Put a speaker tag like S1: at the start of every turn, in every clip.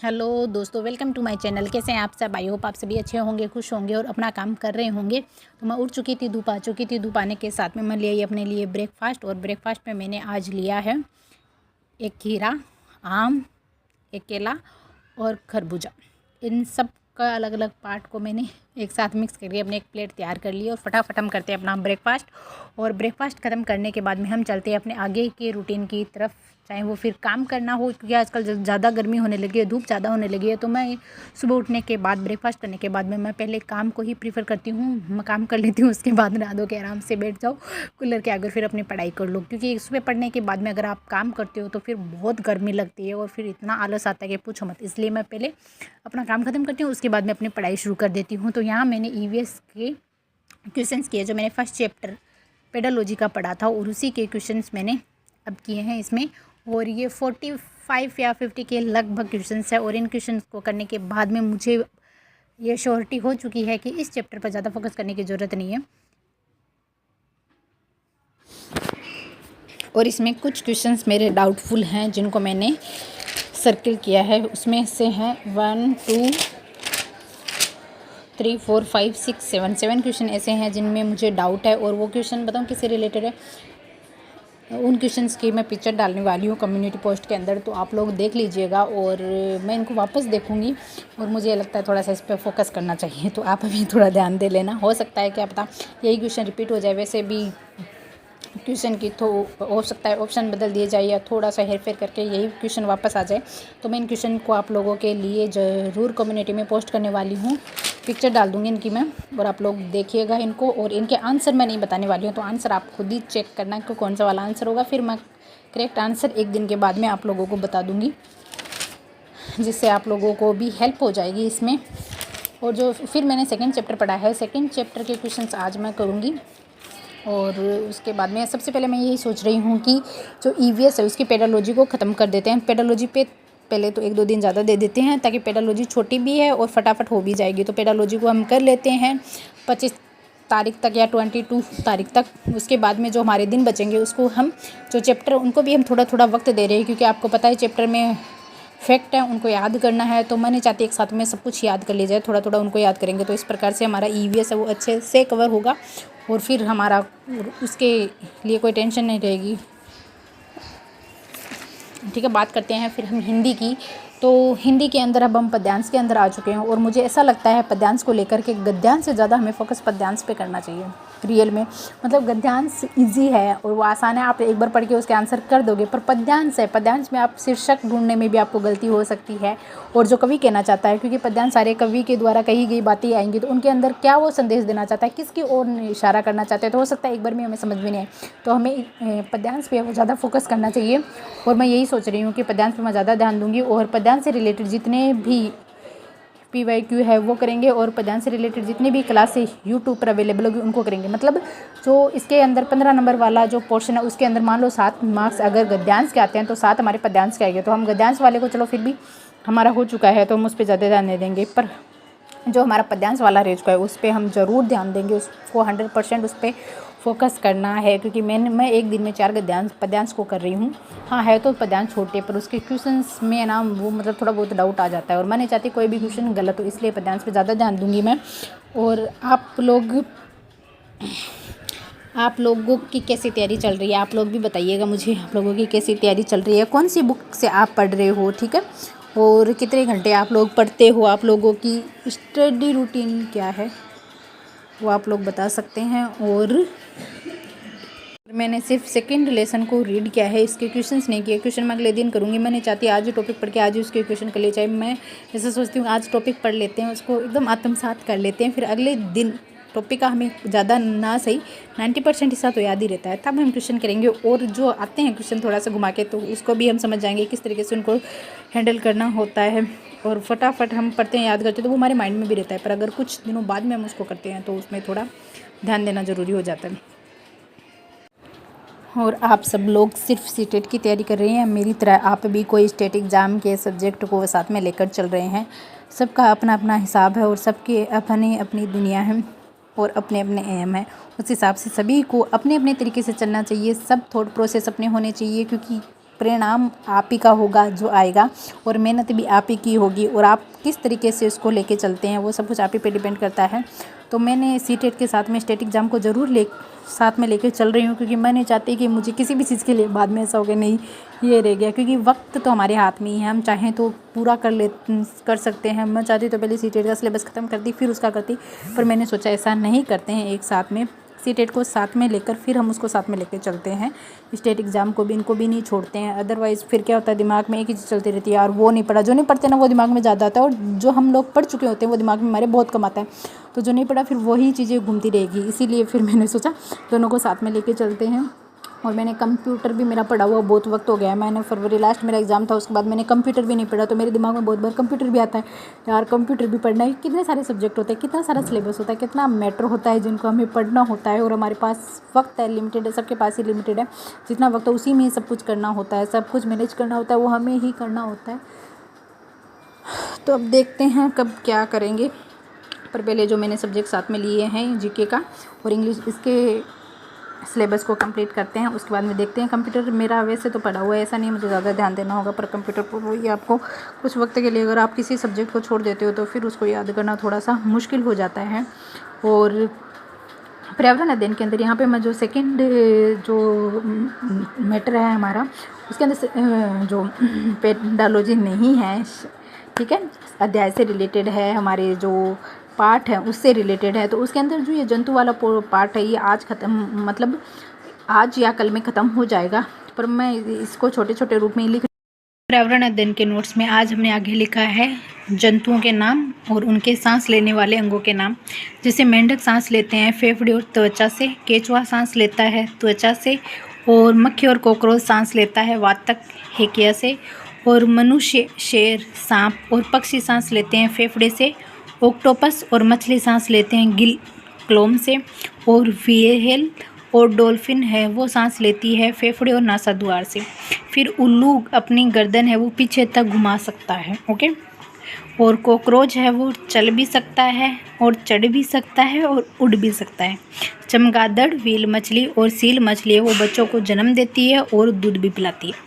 S1: Hello दोस्तों, welcome to my channel. कैसे हैं आप सब? आई होप आप सभी अच्छे होंगे, खुश होंगे और अपना काम कर रहे होंगे। तो मैं उठ चुकी थी, धूप आ चुकी थी। धूप आने के साथ में मैं ले आई अपने लिए ब्रेकफास्ट, और ब्रेकफास्ट में मैंने आज लिया है एक खीरा, आम, एक केला और खरबूजा। इन सब का अलग अलग पार्ट को मैंने एक साथ मिक्स करके अपने एक प्लेट तैयार कर ली और फटाफट हम करते हैं अपना ब्रेकफास्ट। और ब्रेकफास्ट ख़त्म करने के बाद में हम चलते हैं अपने आगे के रूटीन की तरफ, चाहे वो फिर काम करना हो, क्योंकि आजकल ज़्यादा गर्मी होने लगी है, धूप ज़्यादा होने लगी है। तो मैं सुबह उठने के बाद, ब्रेकफास्ट करने के बाद में मैं पहले काम को ही प्रीफर करती हूँ। मैं काम कर लेती हूँ, उसके बाद नहा धो के आराम से बैठ जाओ कूलर के आगे, फिर अपनी पढ़ाई कर लो। क्योंकि सुबह पढ़ने के बाद में अगर आप काम करते हो तो फिर बहुत गर्मी लगती है और फिर इतना आलस आता है कि पूछो मत। इसलिए मैं पहले अपना काम ख़त्म करती हूँ, उसके बाद मैं अपनी पढ़ाई शुरू कर देती हूँ। तो यहाँ मैंने ईवीएस के क्वेश्चंस किए, जो मैंने फर्स्ट चैप्टर पेडोलॉजी का पढ़ा था, और उसी के क्वेश्चंस मैंने अब किए हैं इसमें। और ये 45 या 50 के लगभग क्वेश्चंस है। और इन क्वेश्चंस को करने के बाद में मुझे ये श्योरिटी हो चुकी है कि इस चैप्टर पर ज़्यादा फोकस करने की ज़रूरत नहीं है। और इसमें कुछ क्वेश्चंस मेरे डाउटफुल हैं, जिनको मैंने सर्किल किया है। उसमें से हैं 1 2 3 4 5 6 7 क्वेश्चन ऐसे हैं जिनमें मुझे डाउट है। और वो क्वेश्चन बताऊँ किससे रिलेटेड है? उन क्वेश्चंस की मैं पिक्चर डालने वाली हूँ कम्युनिटी पोस्ट के अंदर, तो आप लोग देख लीजिएगा। और मैं इनको वापस देखूँगी और मुझे लगता है थोड़ा सा इस पर फोकस करना चाहिए, तो आप अभी थोड़ा ध्यान दे लेना। हो सकता है क्या पता यही क्वेश्चन रिपीट हो जाए। वैसे भी क्वेश्चन की तो हो सकता है ऑप्शन बदल दिए जाए या थोड़ा सा हेरफेर करके यही क्वेश्चन वापस आ जाए। तो मैं इन क्वेश्चन को आप लोगों के लिए ज़रूर कम्युनिटी में पोस्ट करने वाली हूँ, पिक्चर डाल दूँगी इनकी मैं, और आप लोग देखिएगा इनको। और इनके आंसर मैं नहीं बताने वाली हूँ, तो आंसर आप खुद ही चेक करना कि कौन सा वाला आंसर होगा। फिर मैं करेक्ट आंसर एक दिन के बाद में आप लोगों को बता दूँगी, जिससे आप लोगों को भी हेल्प हो जाएगी इसमें। और जो फिर मैंने सेकेंड चैप्टर पढ़ा है, सेकेंड चैप्टर के क्वेश्चंस आज मैं करूँगी। और उसके बाद में सबसे पहले मैं यही सोच रही हूँ कि जो ईवीएस है उसकी पेडोलॉजी को ख़त्म कर देते हैं। पेडोलॉजी पे पहले तो 1-2 दिन ज़्यादा दे देते हैं, ताकि पेडोलॉजी छोटी भी है और फटाफट हो भी जाएगी। तो पेडोलॉजी को हम कर लेते हैं 25 तारीख तक या 22 तारीख तक। उसके बाद में जो हमारे दिन बचेंगे उसको हम, जो चैप्टर उनको भी हम थोड़ा थोड़ा वक्त दे रहे हैं, क्योंकि आपको पता है चैप्टर में फैक्ट है, उनको याद करना है। तो मैं नहीं चाहती एक साथ में सब कुछ याद कर लिया जाए, थोड़ा थोड़ा उनको याद करेंगे। तो इस प्रकार से हमारा ईवीएस है वो अच्छे से कवर होगा, और फिर हमारा उसके लिए कोई टेंशन नहीं रहेगी। ठीक है, बात करते हैं फिर हम हिंदी की। तो हिंदी के अंदर अब हम पद्यांश के अंदर आ चुके हैं, और मुझे ऐसा लगता है पद्यांश को लेकर के गद्यांश से ज़्यादा हमें फोकस पद्यांश पे करना चाहिए रियल में। मतलब गद्यांश इजी है और वो आसान है, आप एक बार पढ़ के उसके आंसर कर दोगे। पर पद्यांश है, पद्यांश में आप शीर्षक ढूंढने में भी आपको गलती हो सकती है, और जो कवि कहना चाहता है, क्योंकि पद्यांश सारे कवि के द्वारा कही गई बातें आएंगी, तो उनके अंदर क्या वो संदेश देना चाहता है, किसकी ओर इशारा करना चाहते हैं, तो हो सकता है एक बार में हमें समझ में नहीं आए। तो हमें पद्यांश पे ज़्यादा फोकस करना चाहिए, और मैं यही सोच रही हूँ कि पद्यांश पे मैं ज़्यादा ध्यान दूंगी। और पद्यांश से रिलेटेड जितने भी PYQ है वो करेंगे, और पद्यांश से रिलेटेड जितनी भी क्लासें यूट्यूब पर अवेलेबल होगी उनको करेंगे। मतलब जो इसके अंदर 15 नंबर वाला जो पोर्शन है, उसके अंदर मान लो 7 मार्क्स अगर गद्यांश के आते हैं, तो 7 हमारे पद्यांश के आएंगे। तो हम गद्यांश वाले को चलो फिर भी हमारा हो चुका है, तो हम उस पर ज़्यादा ध्यान नहीं देंगे। पर जो हमारा पद्यांश वाला रह चुका है उस पर हम ज़रूर ध्यान देंगे, उसको 100% उस पर फोकस करना है। क्योंकि मैं एक दिन में 4 पद्यांश को कर रही हूँ। हाँ, है तो पद्यांश छोटे, पर उसके क्वेश्चंस में ना वो मतलब थोड़ा बहुत डाउट आ जाता है, और मैं नहीं चाहती कोई भी क्वेश्चन गलत हो, इसलिए पद्यांश पे ज़्यादा ध्यान दूंगी मैं। और आप लोगों की कैसी तैयारी चल रही है, आप लोग भी बताइएगा मुझे, आप लोगों की कैसी तैयारी चल रही है, कौन सी बुक से आप पढ़ रहे हो, ठीक है। और कितने घंटे आप लोग पढ़ते हो, आप लोगों की स्टडी रूटीन क्या है वो आप लोग बता सकते हैं। और मैंने सिर्फ सेकंड लेसन को रीड किया है, इसके क्वेश्चंस नहीं किए। क्वेश्चन मैं अगले दिन करूँगी। मैं नहीं चाहती आज ही टॉपिक पढ़ के आज ही उसके क्वेश्चन कर लिए, चाहे मैं ऐसा सोचती हूँ आज टॉपिक पढ़ लेते हैं, उसको एकदम आत्मसात कर लेते हैं, फिर अगले दिन टॉपिक का हमें ज़्यादा ना सही 90% हिस्सा तो याद ही रहता है, तब हम क्वेश्चन करेंगे। और जो आते हैं क्वेश्चन थोड़ा सा घुमा के, तो उसको भी हम समझ जाएंगे किस तरीके से उनको हैंडल करना होता है। और फटाफट हम पढ़ते हैं, याद करते हैं, तो वो हमारे माइंड में भी रहता है। पर अगर कुछ दिनों बाद में हम उसको करते हैं तो उसमें थोड़ा ध्यान देना ज़रूरी हो जाता है। और आप सब लोग सिर्फ सीटेट की तैयारी कर रहे हैं, मेरी तरह आप भी कोई स्टेट एग्ज़ाम के सब्जेक्ट को साथ में लेकर चल रहे हैं। सबका अपना अपना हिसाब है, और सबके अपनी अपनी दुनिया है, और अपने अपने एम है। उस हिसाब से सभी को अपने अपने तरीके से चलना चाहिए, सब थॉट प्रोसेस अपने होने चाहिए। क्योंकि परिणाम आप ही का होगा जो आएगा, और मेहनत भी आप ही की होगी, और आप किस तरीके से उसको लेके चलते हैं वो सब कुछ आप ही पे डिपेंड करता है। तो मैंने सीटेट के साथ में स्टेट एग्ज़ाम को ज़रूर साथ में लेकर चल रही हूँ, क्योंकि मैं नहीं चाहती कि मुझे किसी भी चीज़ के लिए बाद में ऐसा हो गया नहीं ये रह गया, क्योंकि वक्त तो हमारे हाथ में ही है, हम चाहें तो पूरा कर सकते हैं। मैं चाहती तो पहले सीटेट का सिलेबस ख़त्म करती फिर उसका करती, पर मैंने सोचा ऐसा नहीं करते हैं, एक साथ में सीटेट को साथ में लेकर फिर हम उसको साथ में लेकर चलते हैं। स्टेट एग्ज़ाम को भी इनको भी नहीं छोड़ते हैं, अदरवाइज़ फिर क्या होता है दिमाग में एक ही चीज़ चलती रहती है यार वो नहीं पढ़ा, जो नहीं पढ़ते ना वो दिमाग में ज़्यादा आता है, और जो हम लोग पढ़ चुके होते हैं वो दिमाग में हमारे बहुत कम आता है, तो जो नहीं पढ़ा फिर वही चीज़ें घूमती रहेगी। इसीलिए फिर मैंने सोचा दोनों को साथ में लेके चलते हैं। और मैंने कंप्यूटर भी मेरा पढ़ा हुआ बहुत वक्त हो गया है, मैंने फरवरी लास्ट मेरा एग्ज़ाम था, उसके बाद मैंने कंप्यूटर भी नहीं पढ़ा, तो मेरे दिमाग में बहुत बार कंप्यूटर भी आता है यार कंप्यूटर भी पढ़ना है, कितने सारे सब्जेक्ट होते हैं, कितना सारा सिलेबस होता है, कितना मैटर होता है जिनको हमें पढ़ना होता है, और हमारे पास वक्त है लिमिटेड है, सबके पास ही लिमिटेड है, जितना वक्त है उसी में ही सब कुछ करना होता है, सब कुछ मैनेज करना होता है, वो हमें ही करना होता है। तो अब देखते हैं कब क्या करेंगे, पर पहले जो मैंने सब्जेक्ट साथ में लिए हैं जीके का और इंग्लिश, इसके सिलेबस को कंप्लीट करते हैं, उसके बाद में देखते हैं। कंप्यूटर मेरा वैसे तो पढ़ा हुआ है, ऐसा नहीं मुझे ज़्यादा ध्यान देना होगा, पर कंप्यूटर पर वही आपको कुछ वक्त के लिए अगर आप किसी सब्जेक्ट को छोड़ देते हो तो फिर उसको याद करना थोड़ा सा मुश्किल हो जाता है। और पर्यावरण अध्ययन के अंदर यहाँ पे मैं जो सेकंड जो मैटर है हमारा, उसके अंदर जो पेडालॉजी नहीं है, ठीक है, अध्याय से रिलेटेड है, हमारे जो पार्ट है उससे रिलेटेड है, तो उसके अंदर जो ये जंतु वाला पार्ट है ये आज ख़त्म, मतलब आज या कल में ख़त्म हो जाएगा, पर मैं इसको छोटे छोटे रूप में लिख। पर्यावरण अध्ययन के नोट्स में आज हमने आगे लिखा है जंतुओं के नाम और उनके सांस लेने वाले अंगों के नाम। जैसे मेंढक सांस लेते हैं फेफड़े और त्वचा से, केंचुआ सांस लेता है त्वचा से, और मक्खी और कॉकरोच सांस लेता है वातक हेकिया से, और मनुष्य, शेर, सांप और पक्षी सांस लेते हैं फेफड़े से, ऑक्टोपस और मछली सांस लेते हैं गिल क्लोम से, और व्हेल और डॉल्फिन है वो सांस लेती है फेफड़े और नासाद्वार से। फिर उल्लू अपनी गर्दन है वो पीछे तक घुमा सकता है, ओके। और कॉकरोच है वो चल भी सकता है और चढ़ भी सकता है और उड़ भी सकता है। चमगादड़, व्हेल मछली और सील मछली है वो बच्चों को जन्म देती है और दूध भी पिलाती है।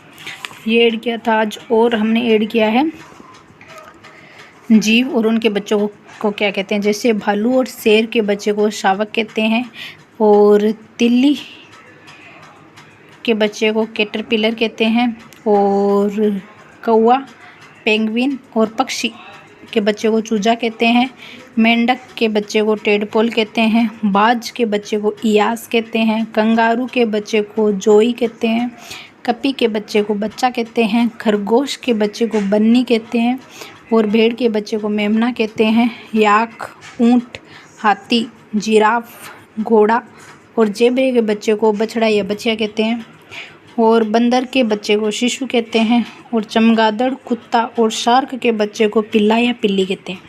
S1: ये ऐड किया था आज, और हमने ऐड किया है जीव और उनके बच्चों को क्या कहते हैं। जैसे भालू और शेर के बच्चे को शावक कहते हैं, और तिल्ली के बच्चे को कैटरपिलर कहते हैं, और कौवा, पेंगुइन और पक्षी के बच्चे को चूजा कहते हैं। मेंढक के बच्चे को टेडपोल कहते हैं। बाज के बच्चे को इयास कहते हैं। कंगारू के बच्चे को जोई कहते हैं। कपी के बच्चे को बच्चा कहते हैं। खरगोश के बच्चे को बन्नी कहते हैं, और भेड़ के बच्चे को मेमना कहते हैं। याक, ऊंट, हाथी, जिराफ, घोड़ा और जेबरे के बच्चे को बछड़ा या बछिया कहते हैं, और बंदर के बच्चे को शिशु कहते हैं, और चमगादड़, कुत्ता और शार्क के बच्चे को पिल्ला या पिल्ली कहते हैं।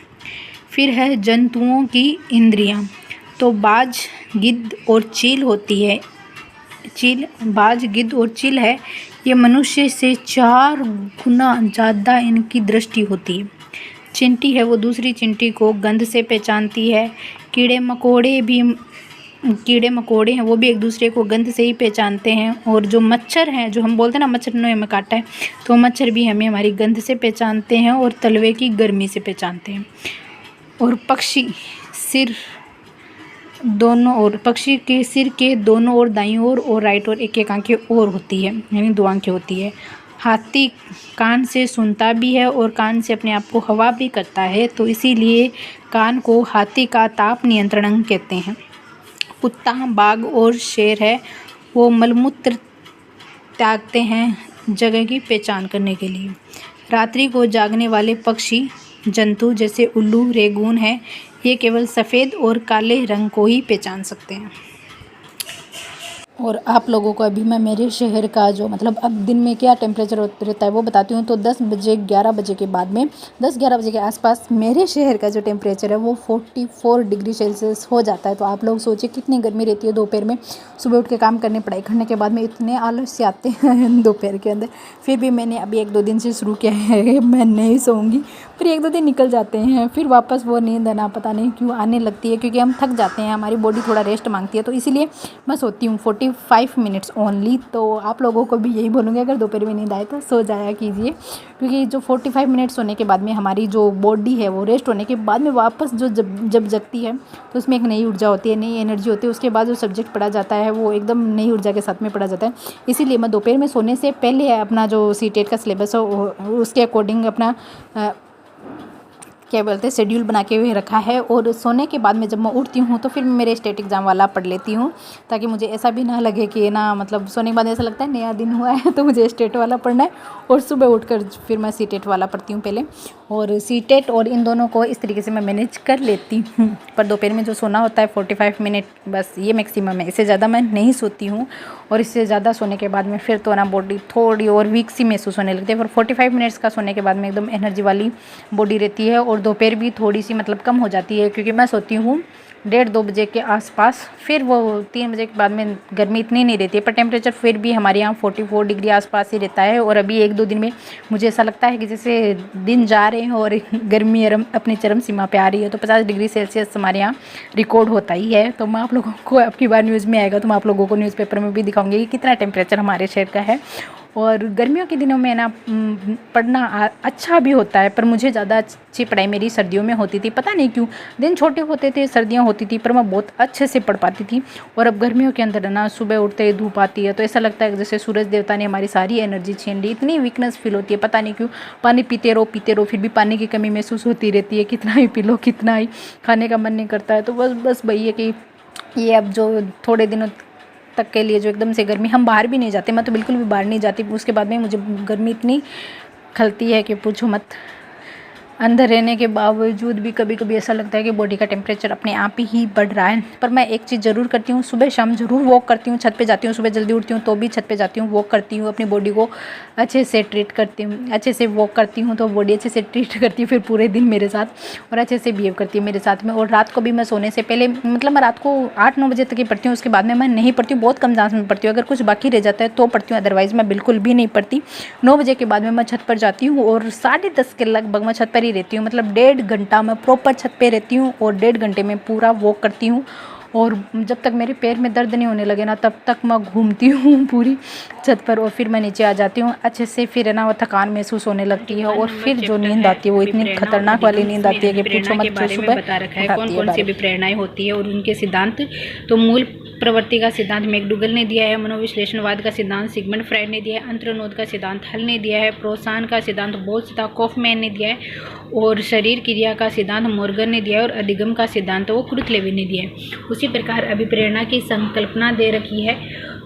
S1: फिर है जंतुओं की इंद्रियां, तो बाज, गिद्ध और चील होती है। बाज, गिद्ध और चील है ये मनुष्य से 4 गुना ज़्यादा इनकी दृष्टि होती है। चींटी है वो दूसरी चींटी को गंध से पहचानती है। कीड़े मकोड़े हैं वो भी एक दूसरे को गंध से ही पहचानते हैं। और जो मच्छर हैं, जो हम बोलते हैं ना मच्छर ने हमें काटा है, तो मच्छर भी हमें हमारी गंध से पहचानते हैं और तलवे की गर्मी से पहचानते हैं। और पक्षी के सिर के दोनों ओर दाईं ओर और राइट ओर एक आंखें और होती है, यानी 2 आंखें होती है। हाथी कान से सुनता भी है और कान से अपने आप को हवा भी करता है, तो इसीलिए कान को हाथी का ताप नियंत्रण अंग कहते हैं। कुत्ता, बाघ और शेर है वो मलमूत्र त्यागते हैं जगह की पहचान करने के लिए। रात्रि को जागने वाले पक्षी जंतु जैसे उल्लू, रेगून है ये केवल सफ़ेद और काले रंग को ही पहचान सकते हैं। और आप लोगों को अभी मैं मेरे शहर का जो मतलब अब दिन में क्या टेम्परेचर रहता है वो बताती हूँ। तो 10 बजे 11 बजे के बाद में 10-11 बजे के आसपास मेरे शहर का जो टेम्परेचर है वो 44 डिग्री सेल्सियस हो जाता है। तो आप लोग सोचिए कितनी गर्मी रहती है दोपहर में। सुबह उठ के काम करने, पढ़ाई करने के बाद में इतने आलस्य आते हैं दोपहर के अंदर। फिर भी मैंने अभी 1-2 दिन से शुरू किया है मैं नहीं सोऊंगी, फिर 1-2 दिन निकल जाते हैं, फिर वापस वो नींद है ना पता नहीं क्यों आने लगती है, क्योंकि हम थक जाते हैं, हमारी बॉडी थोड़ा रेस्ट मांगती है। तो इसीलिए मैं सोती हूँ 45 मिनट्स ओनली। तो आप लोगों को भी यही बोलूँगी, अगर दोपहर में नींद आए तो सो जाया कीजिए, क्योंकि जो 45 मिनट्स सोने के बाद में हमारी जो बॉडी है वो रेस्ट होने के बाद में वापस जो जब जगती है तो उसमें एक नई ऊर्जा होती है, नई एनर्जी होती है। उसके बाद जो सब्जेक्ट पढ़ा जाता है वो एकदम नई ऊर्जा के साथ में पढ़ा जाता है। इसीलिए मैं दोपहर में सोने से पहले अपना जो सीटेट का सिलेबस है उसके अकॉर्डिंग अपना क्या बोलते हैं शेड्यूल बना के हुए रखा है। और सोने के बाद में जब मैं उठती हूँ तो फिर मेरे स्टेट एग्ज़ाम वाला पढ़ लेती हूँ, ताकि मुझे ऐसा भी ना लगे कि ना मतलब सोने के बाद ऐसा लगता है नया दिन हुआ है तो मुझे स्टेट वाला पढ़ना है, और सुबह उठकर फिर मैं सीटेट वाला पढ़ती हूँ पहले। और सीटेट और इन दोनों को इस तरीके से मैं मैनेज कर लेती हूँ। पर दोपहर में जो सोना होता है 45 मिनट बस ये मैक्सिमम है, इससे ज़्यादा मैं नहीं सोती हूँ। और इससे ज़्यादा सोने के बाद में फिर तो ना बॉडी थोड़ी और वीक सी महसूस होने लगती है। पर 45 मिनट्स का सोने के बाद में एकदम एनर्जी वाली बॉडी रहती है। और दोपहर भी थोड़ी सी मतलब कम हो जाती है, क्योंकि मैं सोती हूँ 1:30-2 बजे के आसपास। फिर वो 3 बजे के बाद में गर्मी इतनी नहीं रहती है, पर टेम्परेचर फिर भी हमारे यहाँ 44 डिग्री आसपास ही रहता है। और अभी 1-2 दिन में मुझे ऐसा लगता है कि जैसे दिन जा रहे हैं और गर्मी अपनी चरम सीमा पे आ रही है। तो 50 डिग्री सेल्सियस हमारे यहाँ रिकॉर्ड होता ही है। तो मैं आप लोगों को अब की बार न्यूज़ में आएगा तो मैं आप लोगों को न्यूज़पेपर में भी दिखाऊंगी कि कितना टेम्परेचर हमारे शहर का है। और गर्मियों के दिनों में ना पढ़ना अच्छा भी होता है, पर मुझे ज़्यादा अच्छी पढ़ाई मेरी सर्दियों में होती थी। पता नहीं क्यों, दिन छोटे होते थे, सर्दियाँ होती थी, पर मैं बहुत अच्छे से पढ़ पाती थी। और अब गर्मियों के अंदर ना सुबह उठते ही धूप आती है तो ऐसा लगता है जैसे सूरज देवता ने हमारी सारी एनर्जी छीन ली। इतनी वीकनेस फील होती है, पता नहीं क्यों। पानी पीते रहो फिर भी पानी की कमी महसूस होती रहती है, कितना ही पी लो कितना ही खाने का मन नहीं करता है। तो बस वही है कि ये अब जो थोड़े दिनों तक के लिए जो एकदम से गर्मी, हम बाहर भी नहीं जाते, मैं तो बिल्कुल भी बाहर नहीं जाती। उसके बाद में मुझे गर्मी इतनी खलती है कि पूछो मत। अंदर रहने के बावजूद भी कभी कभी ऐसा लगता है कि बॉडी का टेम्परेचर अपने आप ही बढ़ रहा है। पर मैं एक चीज़ ज़रूर करती हूँ, सुबह शाम ज़रूर वॉक करती हूँ, छत पे जाती हूँ। सुबह जल्दी उठती हूँ तो भी छत पे जाती हूँ, वॉक करती हूँ, अपनी बॉडी को अच्छे से ट्रीट करती हूँ। अच्छे से वॉक करती हूँ तो बॉडी अच्छे से ट्रीट करती है फिर पूरे दिन मेरे साथ, और अच्छे से बिहेव करती है मेरे साथ में। और रात को भी मैं सोने से पहले मतलब मैं रात को 8-9 बजे तक ही पढ़ती हूँ, उसके बाद में मैं नहीं पढ़ती हूँ, बहुत कम चांस में पढ़ती हूँ। अगर कुछ बाकी रह जाता है तो पढ़ती हूँ, अदरवाइज़ मैं बिल्कुल भी नहीं पढ़ती। 9 बजे के बाद में मैं छत पर जाती हूँ और 10:30 के लगभग मैं छत पर ही रहती हूँ। मतलब 1.5 घंटा मैं प्रॉपर छत पे रहती हूँ और 1.5 घंटे में पूरा वॉक करती हूँ। और जब तक मेरे पैर में दर्द नहीं होने लगे ना तब तक मैं घूमती हूँ पूरी छत पर, और फिर मैं नीचे आ जाती हूँ अच्छे से। फिर है ना वो थकान महसूस होने लगती है, और फिर जो नींद आती है वो इतनी खतरनाक वाली नींद आती है कि पूछो मत। जो सुबह
S2: बता रखा है कौन कौन सी अभिप्रेरणाएं होती है और उनके सिद्धांत। तो मूल प्रवृत्ति का सिद्धांत मैकडूगल ने दिया है, मनोविश्लेषणवाद का सिद्धांत सिगमंड फ्रायड ने दिया है, अंतर्निरोध का सिद्धांत हल ने दिया है, प्रोत्साहन का सिद्धांत बोल्त्ज़ कॉफमैन ने दिया है, और शरीर क्रिया का सिद्धांत मॉर्गन ने दिया है, और अधिगम का सिद्धांत वो क्रुथलेवी ने दिया है। उसी प्रकार अभिप्रेरणा की संकल्पना दे रखी है,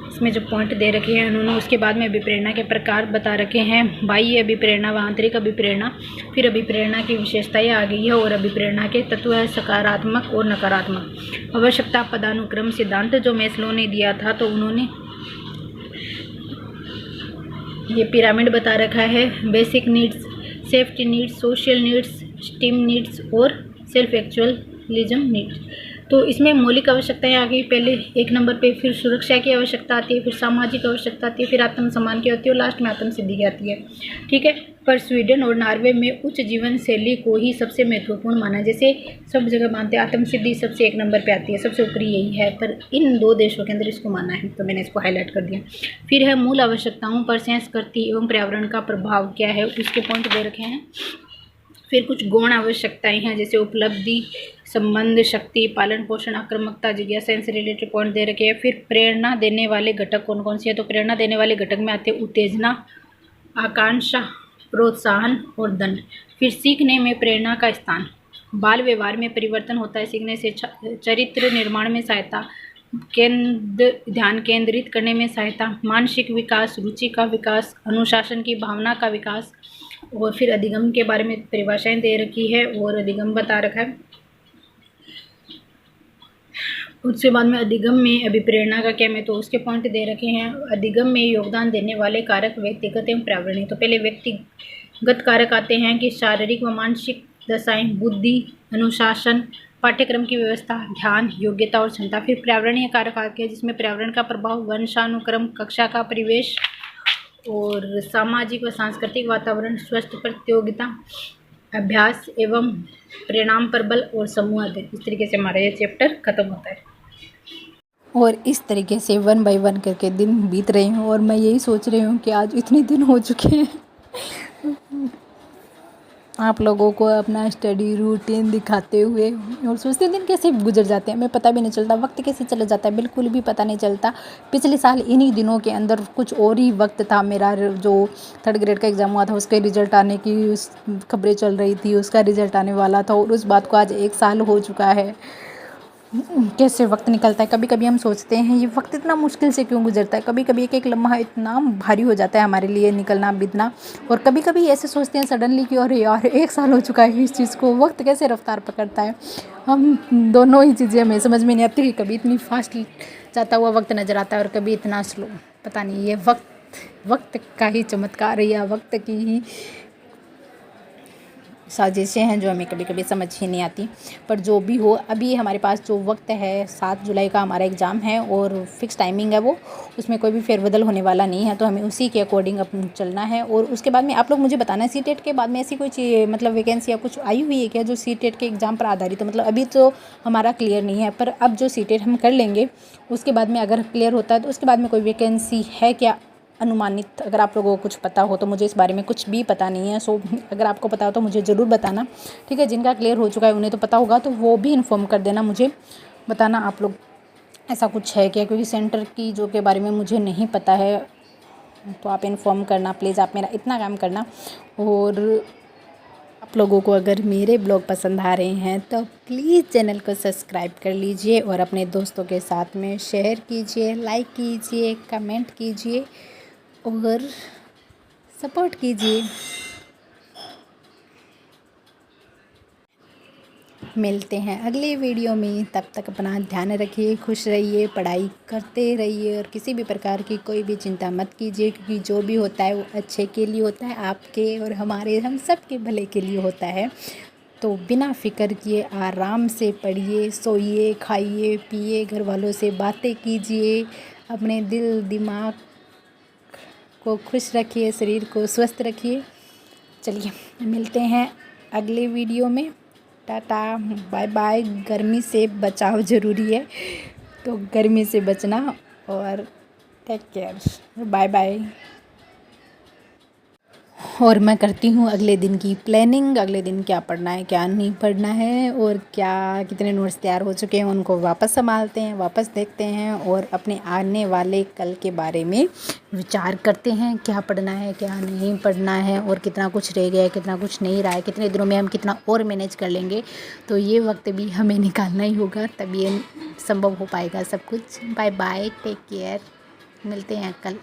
S2: इसमें जो पॉइंट दे रखे हैं उन्होंने। उसके बाद में अभिप्रेरणा के प्रकार बता रखे हैं, बाह्य अभिप्रेरणा व आंतरिक अभिप्रेरणा। फिर अभिप्रेरणा की विशेषताएं आ गई है, और अभिप्रेरणा के तत्व है सकारात्मक और नकारात्मक। आवश्यकता पदानुक्रम सिद्धांत जो मैस्लो ने दिया था, तो उन्होंने ये पिरामिड बता रखा है, basic needs, safety needs, social needs, steam needs और सेल्फ एक्चुअलिज्म नीड्स। तो इसमें मौलिक आवश्यकताएं आ गई पहले 1 नंबर पे, फिर सुरक्षा की आवश्यकता आती है, फिर सामाजिक आवश्यकता आती है, फिर आत्मसम्मान की होती है, और लास्ट में आत्म सिद्धि की आती है। ठीक है, पर स्वीडन और नॉर्वे में उच्च जीवन शैली को ही सबसे महत्वपूर्ण माना है। जैसे सब जगह मानते हैं आत्म सिद्धि सबसे 1 नंबर पे आती है, सबसे ऊपरी यही है, पर इन 2 देशों के अंदर इसको माना है, तो मैंने इसको हाईलाइट कर दिया। फिर है मूल आवश्यकताओं पर संस्कृति एवं पर्यावरण का प्रभाव क्या है, उसके पॉइंट दे रखे हैं। फिर कुछ गौण आवश्यकताएं हैं, जैसे उपलब्धि, संबंध, शक्ति, पालन पोषण, आक्रामकता, जिज्ञासा, इनसे रिलेटेड पॉइंट दे रखे हैं। फिर प्रेरणा देने वाले घटक कौन कौन से हैं, तो प्रेरणा देने वाले घटक में आते हैं उत्तेजना, आकांक्षा, प्रोत्साहन और दंड। फिर सीखने में प्रेरणा का स्थान, बाल व्यवहार में परिवर्तन होता है सीखने से, चरित्र निर्माण में सहायता, ध्यान केंद्रित करने में सहायता, मानसिक विकास, रुचि का विकास, अनुशासन की भावना का विकास। और फिर अधिगम के बारे में परिभाषाएं दे रखी है, और अधिगम बता रखा है। उसके बाद में अधिगम में अभिप्रेरणा का क्या में, तो उसके पॉइंट दे रखे हैं। अधिगम में योगदान देने वाले कारक व्यक्तिगत एवं पर्यावरणीय। तो पहले व्यक्तिगत कारक आते हैं कि शारीरिक व मानसिक दशाएं, बुद्धि, अनुशासन, पाठ्यक्रम की व्यवस्था, ध्यान, योग्यता और क्षमता। फिर पर्यावरणीय कारक आते हैं जिसमें पर्यावरण का प्रभाव, वंशानुक्रम, कक्षा का परिवेश और सामाजिक व सांस्कृतिक वातावरण, स्वस्थ प्रतियोगिता, अभ्यास एवं परिणाम पर बल और समूह अध्ययन। इस तरीके से हमारा ये चैप्टर खत्म होता है।
S1: और इस तरीके से 1 बाय 1 करके दिन बीत रहे हैं और मैं यही सोच रही हूँ कि आज इतने दिन हो चुके हैं आप लोगों को अपना स्टडी रूटीन दिखाते हुए, और सोचते हैं दिन कैसे गुजर जाते हैं, हमें पता भी नहीं चलता, वक्त कैसे चला जाता है बिल्कुल भी पता नहीं चलता। पिछले साल इन्हीं दिनों के अंदर कुछ और ही वक्त था, मेरा जो 3rd ग्रेड का एग्ज़ाम हुआ था उसके रिज़ल्ट आने की खबरें चल रही थी, उसका रिज़ल्ट आने वाला था और उस बात को आज 1 साल हो चुका है। कैसे वक्त निकलता है, कभी कभी हम सोचते हैं ये वक्त इतना मुश्किल से क्यों गुजरता है, कभी कभी एक एक लम्हा इतना भारी हो जाता है हमारे लिए निकलना बीतना, और कभी कभी ऐसे सोचते हैं सडनली कि अरे यार 1 साल हो चुका है इस चीज़ को, वक्त कैसे रफ्तार पकड़ता है। हम दोनों ही चीज़ें हमें समझ में नहीं आती कि कभी इतनी फास्ट जाता हुआ वक्त नज़र आता है और कभी इतना स्लो, पता नहीं ये वक्त का ही चमत्कार है या वक्त की ही साजिशें हैं जो हमें कभी कभी समझ ही नहीं आती। पर जो भी हो, अभी हमारे पास जो वक्त है 7 जुलाई का हमारा एग्ज़ाम है और फिक्स टाइमिंग है वो, उसमें कोई भी फेरबदल होने वाला नहीं है, तो हमें उसी के अकॉर्डिंग अपन चलना है। और उसके बाद में आप लोग मुझे बताना है सीटेट के बाद में ऐसी कोई मतलब वैकेंसी या कुछ आई हुई है क्या जो सीटेट के एग्ज़ाम पर आधारित हो। मतलब अभी तो हमारा क्लियर नहीं है, पर अब जो सीटेट हम कर लेंगे उसके बाद में अगर क्लियर होता है तो उसके बाद में कोई वैकेंसी है क्या अनुमानित। अगर आप लोगों को कुछ पता हो तो, मुझे इस बारे में कुछ भी पता नहीं है, सो अगर आपको पता हो तो मुझे ज़रूर बताना, ठीक है। जिनका क्लियर हो चुका है उन्हें तो पता होगा, तो वो भी इन्फॉर्म कर देना, मुझे बताना आप लोग ऐसा कुछ है क्या, क्योंकि सेंटर की जो के बारे में मुझे नहीं पता है, तो आप इन्फॉर्म करना प्लीज़, आप मेरा इतना काम करना। और आप लोगों को अगर मेरे ब्लॉग पसंद आ रहे हैं तो प्लीज़ चैनल को सब्सक्राइब कर लीजिए और अपने दोस्तों के साथ में शेयर कीजिए, लाइक कीजिए, कमेंट कीजिए और सपोर्ट कीजिए। मिलते हैं अगले वीडियो में, तब तक अपना ध्यान रखिए, खुश रहिए, पढ़ाई करते रहिए और किसी भी प्रकार की कोई भी चिंता मत कीजिए, क्योंकि जो भी होता है वो अच्छे के लिए होता है, आपके और हमारे हम सब के भले के लिए होता है। तो बिना फ़िक्र किए आराम से पढ़िए, सोइए, खाइए, पिए, घर वालों से बातें कीजिए, अपने दिल दिमाग को खुश रखिए, शरीर को स्वस्थ रखिए। चलिए मिलते हैं अगले वीडियो में, टाटा बाय बाय। गर्मी से बचाव ज़रूरी है, तो गर्मी से बचना और टेक केयर, बाय बाय। और मैं करती हूँ अगले दिन की प्लानिंग, अगले दिन क्या पढ़ना है क्या नहीं पढ़ना है, और क्या कितने नोट्स तैयार हो चुके हैं उनको वापस संभालते हैं, वापस देखते हैं और अपने आने वाले कल के बारे में विचार करते हैं, क्या पढ़ना है क्या नहीं पढ़ना है, और कितना कुछ रह गया है कितना कुछ नहीं रहा है, कितने दिनों में हम कितना और मैनेज कर लेंगे। तो ये वक्त भी हमें निकालना ही होगा, तभी ये संभव हो पाएगा सब कुछ। बाय बाय, टेक केयर, मिलते हैं कल।